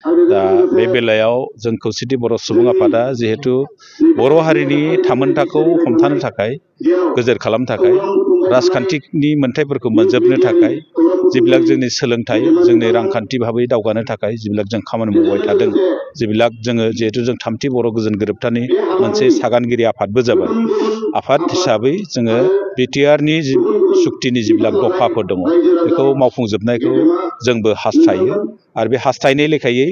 दा बे बेलायाव जों खौसेथि बर' सुबुं आफादा जिहेतु बर' हारिनि थामोनथाखौ हमथानो थाखाय गोजोर खालामनो थाखाय राजखान्थिनि मोनथायफोरखौ मोनजोबनो थाखाय जिबिलाक जोंनि सोलोंथाइ जोंनि रांखान्थि भाबै दावगानो थाखाय जिबिलाक जों खामानि मावबाय थादों जिबिलाक जोङो जिहेतु जों थामथि बर' गोजोन गोरोबथानि मोनसे सागानगिरि आफादबो जाबाय आफाद हिसाबै जोङो बिटिआरनि सुक्तिनि जिबिलाक दफाफोर दङ बेखौ मावफुंजोबनायखौ जोंबो हास्थायो आरो बे हास्थायनाय लेखायै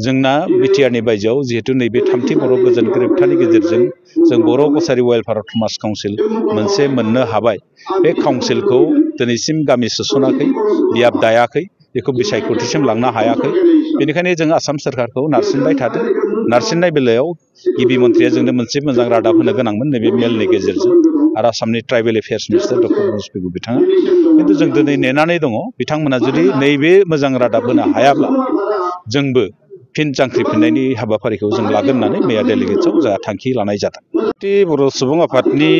जोंना बिटिआरनि बायजोआव जिहेतु नैबे थामथि बर' गोजोन गोरोबथानि गेजेरजों जों बर' कसारि वेलफेयार समाज काउन्सिल मोनसे मोननो हाबाय बे काउन्सिलखौ दिनैसिम गामि सोसनाखै बियाब दायाखै बेखौ बिसायख'थिसिम लांनो हायाखै बेनिखायनो जों आसाम सोरखारखौ नारसिनबाय थादों नारसिननाय बेलायाव गिबि मन्थ्रिया जोंनो मोनसे मोजां रादाब होनो गोनांमोन नैबे मेलनि गेजेरजों आरो आसामनि tribal affairs minister doctor Manoj Pegu बिथाङा खिन्थु जों दिनै नेनानै दङ बिथांमोना जुदि नैबे मोजां रादाब होनो हायाब्ला जोंबो फिन जांख्रिफिननायनि हाबाफारिखौ जों लागोन होननानै मैया डेलिगेट्सआव जोंहा थांखि लानाय जादों बर' सुबुं आफादनि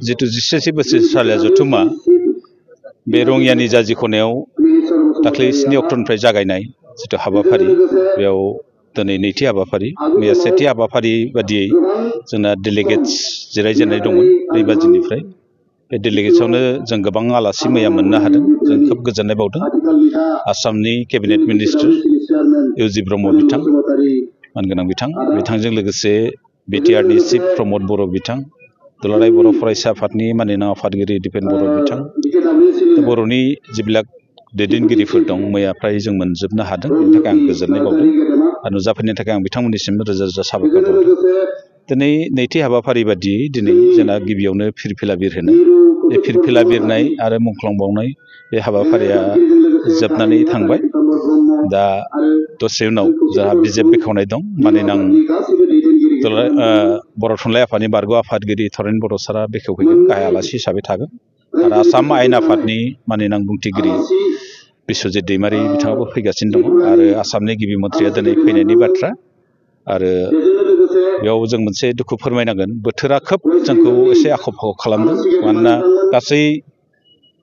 जिथु 17 बोसोरसालिया जथुम्मा बे रङियानि जाजि खनायाव दाख्लै 7 अक्ट'निफ्राय जागायनाय जिथु हाबाफारि बेयाव दिनै नैथि हाबाफारि मैया सेथि हाबाफारि बादियै जोंना डेलिगेट्स जिरायजेननाय दंमोन 2 बाजिनिफ्राय बे डेलिगेट्सआवनो जों गोबां आलासि मैया मोननो हादों जों खोब गोजोननाय बावदों आसामनि केबिनेट मिनिस्टार इउजि ब्रह्म बिथां मानगोनां बिथांजों लोगोसे बिटिआरनि चिफ प्रमद बर' बिथां दुलाराय बर' फरायसा आफादनि माननीय आफादगिरि दिपेन बर' बिथां बर'नि जिबिलाक दैदेनगिरिफोर दं मैया फ्राय जों मोनजोबनो हादों बेनि थाखाय आं गोजोननाय बावदों आरो नुजाफैनायनि थाखाय आं बिथांमोननिसिम रोजा रोजा साबायखर बावदों दिनै नैथि हाबाफारि बादियै दिनै जोंना गिबियावनो फिरफिला बिरहोनाय बे फिरफिला बिरनाय आरो मुंख्लं बावनाय बे हाबाफारिया जोबनानै थांबाय दा दसे उनाव जोंहा बिजाब बेखेवनाय दं मानोना बर' थुनलाइ आफादनि बारग' आफादगिरि थरेन बर' सारा बेखेवफैगोन गाहाय आलासि हिसाबै थागोन आरो आसाम आयेन आफादनि माननीय बुंथिगिरि बिस्वजित दैमारि बिथाङाबो फैगासिनो दङ आरो आसामनि गिबि मन्थ्रिया दिनै फैनायनि बाथ्रा आरो बेयाव जों मोनसे दुखु फोरमायनांगोन बोथोरा खोब जोंखौ एसे आख' फाख' खालामदों मानोना गासै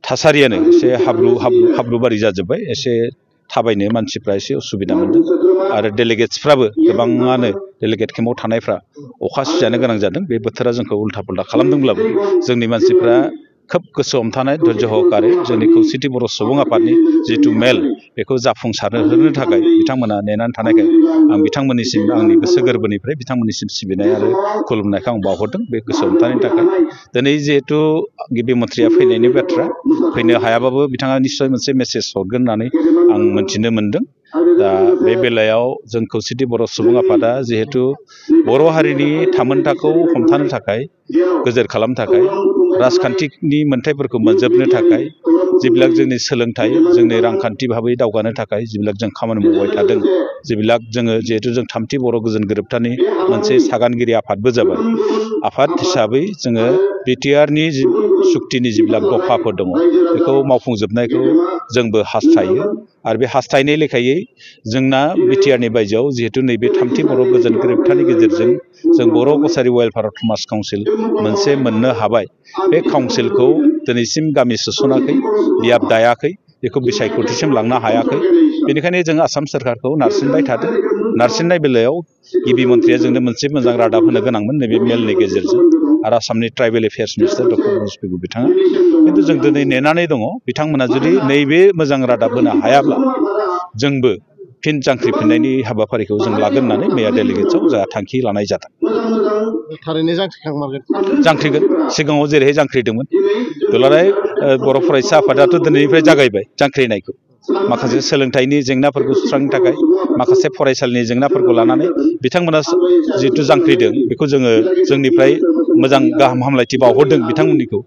थासारियानो एसे हाब्रुबारि जाजोब्बाय एसे थाबायनो मानसिफ्रा एसे उसुबिदा मोनदों आरो डेलिगेट्सफ्राबो गोबाङानो डेलिगेट केम्पआव थानायफ्रा अखा सिजानो गोनां जादों बे बोथोरा जोंखौ उल्था पुल्था खालामदोंब्लाबो जोंनि मानसिफ्रा खोब गोसो हमथानाय धैर्य सहकारे जोंनि खौसेथि बर' सुबुं आफादनि जिथु मेल बेखौ जाफुंसारहोनो थाखाय बिथांमोना नेनानै थानायखाय आं बिथांमोननिसिम आंनि गोसो गोरबोनिफ्राय बिथांमोननिसिम सिबिनाय आरो खुलुमनायखौ आं बावहरदों बे गोसो हमथानायनि थाखाय दिनै जिहेतु गिबि मन्थ्रिया फैनायनि बाथ्रा फैनो हायाबाबो बिथाङा निस्सय मोनसे मेसेज हरगोन होननानै आं मोनथिनो मोनदों दा बे बेलायाव जों खौसेथि बर' सुबुं आफादा जिहेतु बर' हारिनि थामोनथाखौ हमथानो थाखाय गोजोर खालामनो थाखाय राजखान्थिनि मोनथायफोरखौ मोनजोबनो थाखाय जिबिलाक जोंनि सोलोंथाइ जोंनि रांखान्थि भाबै दावगानो थाखाय जिबिलाक जों खामानि मावबाय थादों जिबिलाक जोङो जिहेतु जों थामथि बर' गोजोन गोरोबथानि मोनसे सागानगिरि आफादबो जाबाय आफाद हिसाबै जोङो बिटिआरनि सुक्तिनि जिबिलाक दफाफोर दङ बेखौ मावफुंजोबनायखौ जोंबो हास्थायो आरो बे हास्थायनाय लेखायै जोंना बिटिआरनि बायजोआव जिहेतु नैबे थामथि बर' गोजोन गोरोबथानि गेजेरजों जों बर' कसारि वेलफेयार समाज काउन्सिल मोनसे मोननो हाबाय बे काउन्सिलखौ दिनैसिम गामि सोसनाखै बियाब दायाखै बेखौ बिसायख'थिसिम लांनो हायाखै बेनिखायनो जों आसाम सोरखारखौ नारसिनबाय थादों नारसिननाय बेलायाव गिबि मन्थ्रिया जोंनो मोनसे मोजां रादाब होनो गोनांमोन नैबे मेलनि गेजेरजों आरो आसामनि tribal affairs minister doctor Manoj Pegu बिथाङा खिन्थु जों दिनै नेनानै दङ बिथांमोना जुदि नैबे मोजां रादाब होनो हायाब्ला जोंबो फिन जांख्रिफिननायनि हाबाफारिखौ जों लागोन होननानै मैया डेलिगेट्सआव जोंहा थांखि लानाय जादों थारैनो जांख्रिगोन सिगाङाव जेरैहाय जांख्रिदोंमोन दुलाराय बर' फरायसा आफादाथ' दिनैनिफ्राय जागायबाय जांख्रिनायखौ माखासे सोलोंथाइनि जेंनाफोरखौ सुस्रांनो थाखाय माखासे फरायसालिनि जेंनाफोरखौ लानानै बिथांमोना जिहेथु जांख्रिदों बेखौ जोङो जोंनिफ्राय मोजां गाहाम हामलायथि बावहरदों बिथांमोननिखौ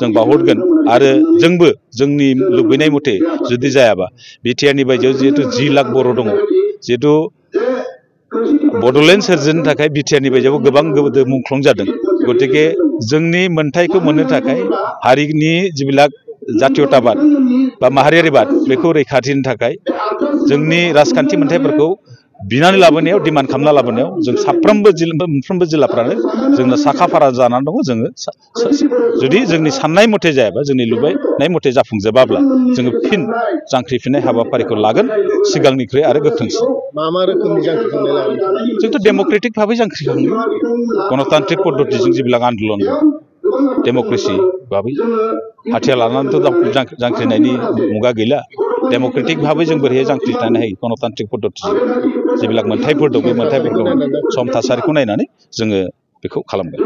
जों बावहरगोन आरो जोंबो जोंनि लुबैनाय मथे जुदि जायाबा बिटिआरनि बायजोआव जिहेतु 10 लाख बर' दङ जिहेतु बड'लेण्ड सोरजिनो थाखाय बिटिआरनि बायजोआव गोबां गोदो मुंख्लं जादों गतिके जोंनि मोनथायखौ मोननो थाखाय हारिनि जिबिलाक जातीयताबाद बा माहारियारिबाद बेखौ रैखाथि होनो थाखाय जोंनि राजखान्थि मोनथायफोरखौ बिनानै लाबोनायाव डिमान्ड खालामना लाबोनायाव जों मोनफ्रोमबो जिल्लाफ्रानो जोंनो साखा फारा जानानै दङ। जोङो जुदि जोंनि साननाय मथे जायाबा, जोंनि लुबैनाय मथे जाफुंजोबाब्ला जोङो फिन जांख्रिफिननाय हाबाफारिखौ लागोन, सिगांनिख्रुइ आरो गोख्रोंसिन। मा रोखोमनि जांख्रिखांनाय लागोन? जोंथ' डेम'क्रेटिक भाबै जांख्रिखाङो, गणतान्त्रिक पद्धतिजों जिबिलाक आन्दलन डेम'क्रेसि भाबै हाथियार लानानैथ' जांख्रिनायनि मुगा गैला। डेम'क्रेटिक भाबै जों बोरैहाय जांख्रिनो हायो गणतान्त्रिक पद्धतिजों जिबिलाक मोन्थायफोर दं, बे मोन्थायफोरखौ सम थासारिखौ नायनानै जोङो बेखौ खालामगोन।